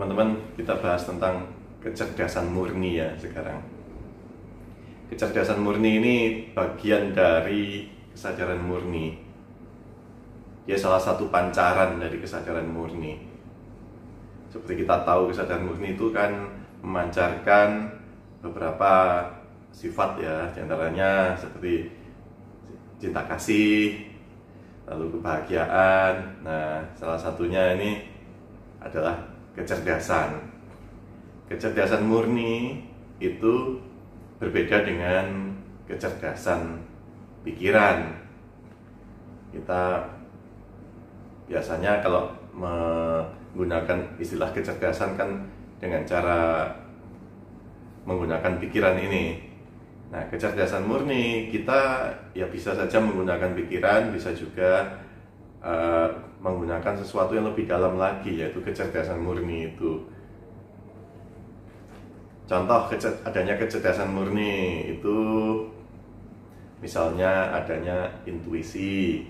Teman-teman, kita bahas tentang kecerdasan murni ya sekarang. Kecerdasan murni ini bagian dari kesadaran murni. Dia salah satu pancaran dari kesadaran murni. Seperti kita tahu, kesadaran murni itu kan memancarkan beberapa sifat ya, diantaranya seperti cinta kasih, lalu kebahagiaan. Nah, salah satunya ini adalah kecerdasan. Kecerdasan murni itu berbeda dengan kecerdasan pikiran. Kita biasanya kalau menggunakan istilah kecerdasan kan dengan cara menggunakan pikiran ini. Nah, kecerdasan murni kita ya bisa saja menggunakan pikiran, bisa juga menggunakan sesuatu yang lebih dalam lagi, yaitu kecerdasan murni itu. Contoh adanya kecerdasan murni itu misalnya adanya intuisi.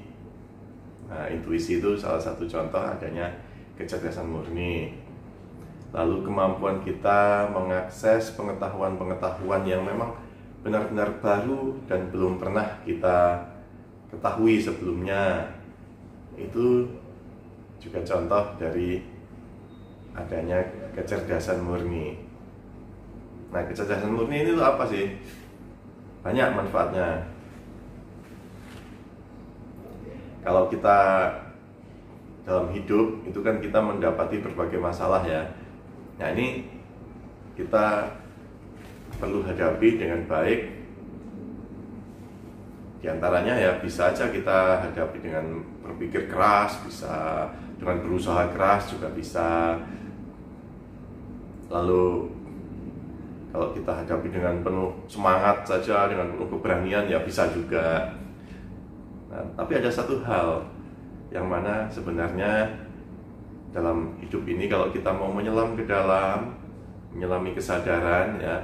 Nah, intuisi itu salah satu contoh adanya kecerdasan murni. Lalu kemampuan kita mengakses pengetahuan-pengetahuan yang memang benar-benar baru dan belum pernah kita ketahui sebelumnya. Itu juga contoh dari adanya kecerdasan murni. Nah, kecerdasan murni itu apa sih? Banyak manfaatnya. Kalau kita dalam hidup itu kan kita mendapati berbagai masalah ya. Nah, ini kita perlu hadapi dengan baik. Di antaranya ya bisa aja kita hadapi dengan berpikir keras, bisa dengan berusaha keras juga bisa. Lalu kalau kita hadapi dengan penuh semangat saja, dengan penuh keberanian ya bisa juga. Nah, tapi ada satu hal yang mana sebenarnya dalam hidup ini kalau kita mau menyelam ke dalam, menyelami kesadaran ya,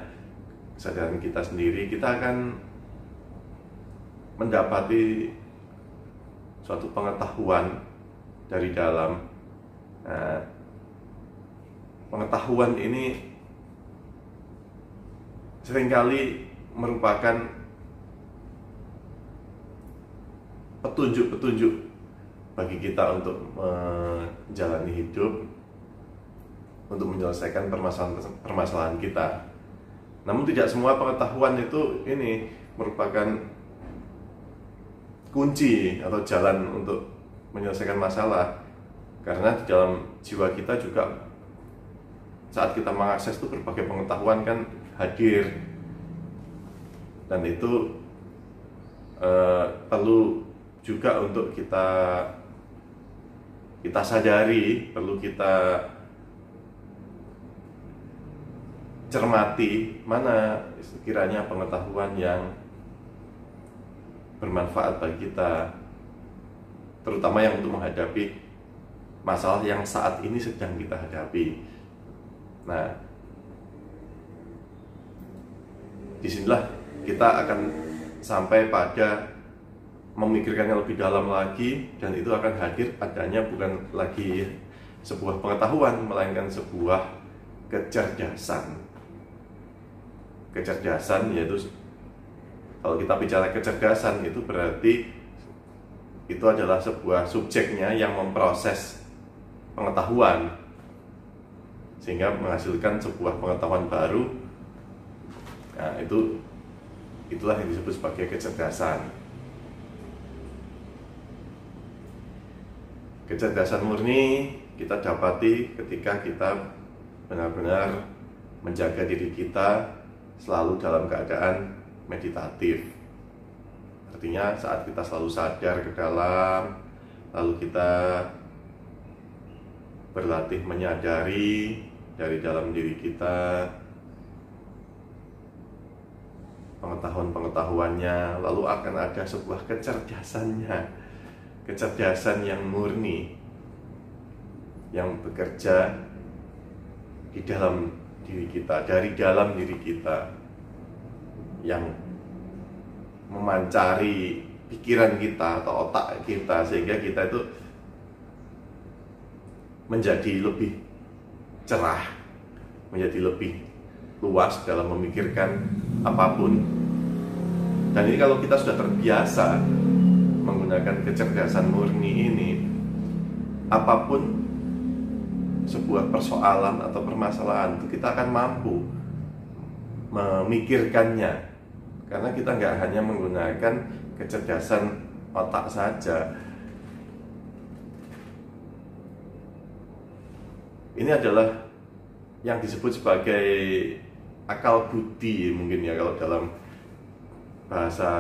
kesadaran kita sendiri, kita akan mendapati suatu pengetahuan dari dalam. Nah, pengetahuan ini seringkali merupakan petunjuk-petunjuk bagi kita untuk menjalani hidup, untuk menyelesaikan permasalahan kita. Namun tidak semua pengetahuan itu ini merupakan kunci atau jalan untuk menyelesaikan masalah. Karena di dalam jiwa kita juga saat kita mengakses itu berbagai pengetahuan kan hadir, dan itu perlu juga untuk kita sadari, perlu kita cermati mana sekiranya pengetahuan yang bermanfaat bagi kita, terutama yang untuk menghadapi masalah yang saat ini sedang kita hadapi. Nah, disinilah kita akan sampai pada memikirkannya lebih dalam lagi, dan itu akan hadir adanya bukan lagi sebuah pengetahuan, melainkan sebuah kecerdasan. Kecerdasan yaitu, kalau kita bicara kecerdasan itu berarti itu adalah sebuah subjeknya yang memproses pengetahuan sehingga menghasilkan sebuah pengetahuan baru. Nah, itulah yang disebut sebagai kecerdasan. Kecerdasan murni kita dapati ketika kita benar-benar menjaga diri kita selalu dalam keadaan meditatif. Artinya saat kita selalu sadar ke dalam, lalu kita berlatih menyadari dari dalam diri kita pengetahuan-pengetahuannya, lalu akan ada sebuah kecerdasannya, kecerdasan yang murni, yang bekerja di dalam diri kita, dari dalam diri kita, yang memancari pikiran kita atau otak kita, sehingga kita itu menjadi lebih cerah, menjadi lebih luas dalam memikirkan apapun. Dan ini kalau kita sudah terbiasa menggunakan kecerdasan murni ini, apapun sebuah persoalan atau permasalahan itu kita akan mampu memikirkannya, karena kita nggak hanya menggunakan kecerdasan otak saja. Ini adalah yang disebut sebagai akal budi mungkin ya, kalau dalam bahasa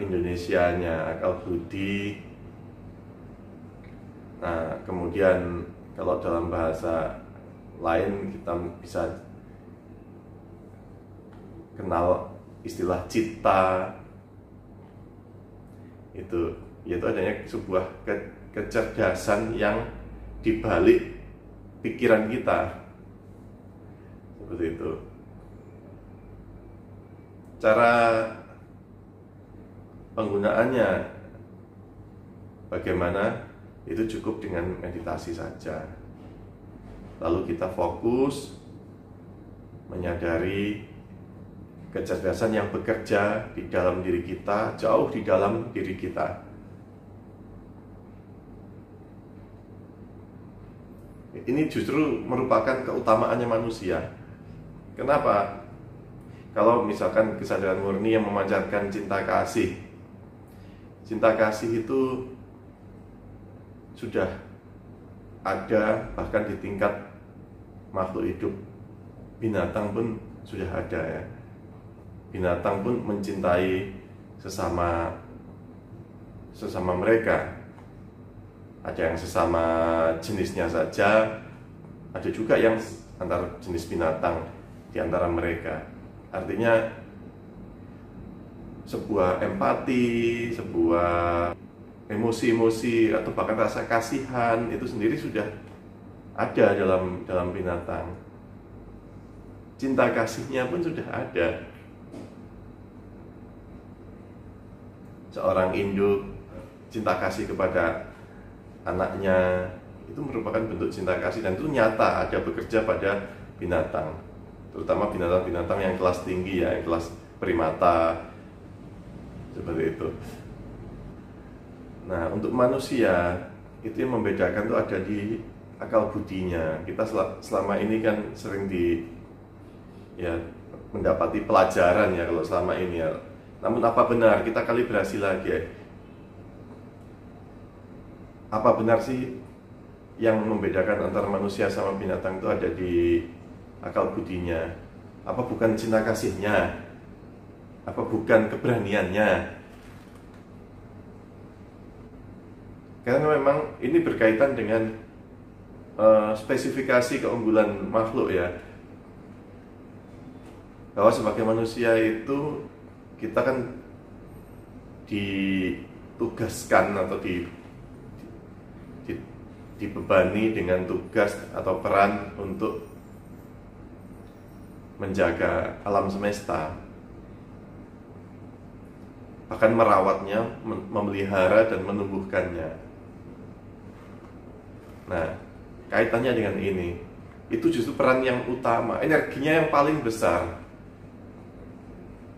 Indonesianya akal budi. Nah, kemudian kalau dalam bahasa lain kita bisa kenal istilah cita. Itu yaitu adanya sebuah kecerdasan yang dibalik pikiran kita, seperti itu. Cara penggunaannya bagaimana? Itu cukup dengan meditasi saja. Lalu kita fokus menyadari kecerdasan yang bekerja di dalam diri kita, jauh di dalam diri kita. Ini justru merupakan keutamaannya manusia. Kenapa? Kalau misalkan kesadaran murni yang memancarkan cinta kasih itu sudah ada bahkan di tingkat makhluk hidup. Binatang pun sudah ada ya. Binatang pun mencintai sesama mereka. Ada yang sesama jenisnya saja, ada juga yang antar jenis binatang di antara mereka. Artinya sebuah empati, sebuah emosi-emosi atau bahkan rasa kasihan itu sendiri sudah ada dalam binatang. Cinta kasihnya pun sudah ada. Seorang induk cinta kasih kepada anaknya itu merupakan bentuk cinta kasih, dan itu nyata ada bekerja pada binatang, terutama binatang-binatang yang kelas tinggi ya, yang kelas primata, seperti itu. Nah, untuk manusia itu yang membedakan itu ada di akal budinya. Kita selama ini kan sering mendapati pelajaran ya kalau selama ini ya. Namun apa benar, kita kalibrasi lagi ya. Apa benar sih yang membedakan antara manusia sama binatang itu ada di akal budinya? Apa bukan cinta kasihnya? Apa bukan keberaniannya? Karena memang ini berkaitan dengan spesifikasi keunggulan makhluk ya. Bahwa sebagai manusia itu kita kan ditugaskan atau dibebani dengan tugas atau peran untuk menjaga alam semesta, bahkan merawatnya, memelihara dan menumbuhkannya. Nah, kaitannya dengan ini, itu justru peran yang utama, energinya yang paling besar.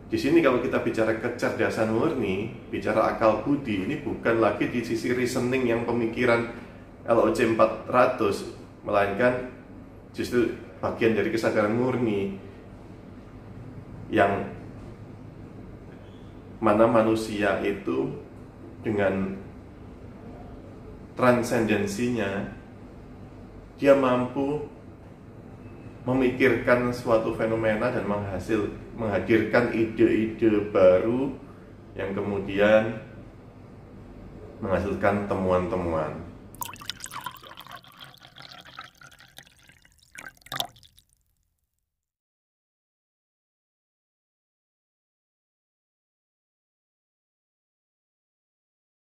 Di sini kalau kita bicara kecerdasan murni, bicara akal budi, ini bukan lagi di sisi reasoning yang pemikiran LOC 400, melainkan justru bagian dari kesadaran murni yang mana manusia itu dengan transendensinya dia mampu memikirkan suatu fenomena dan menghadirkan ide-ide baru yang kemudian menghasilkan temuan-temuan.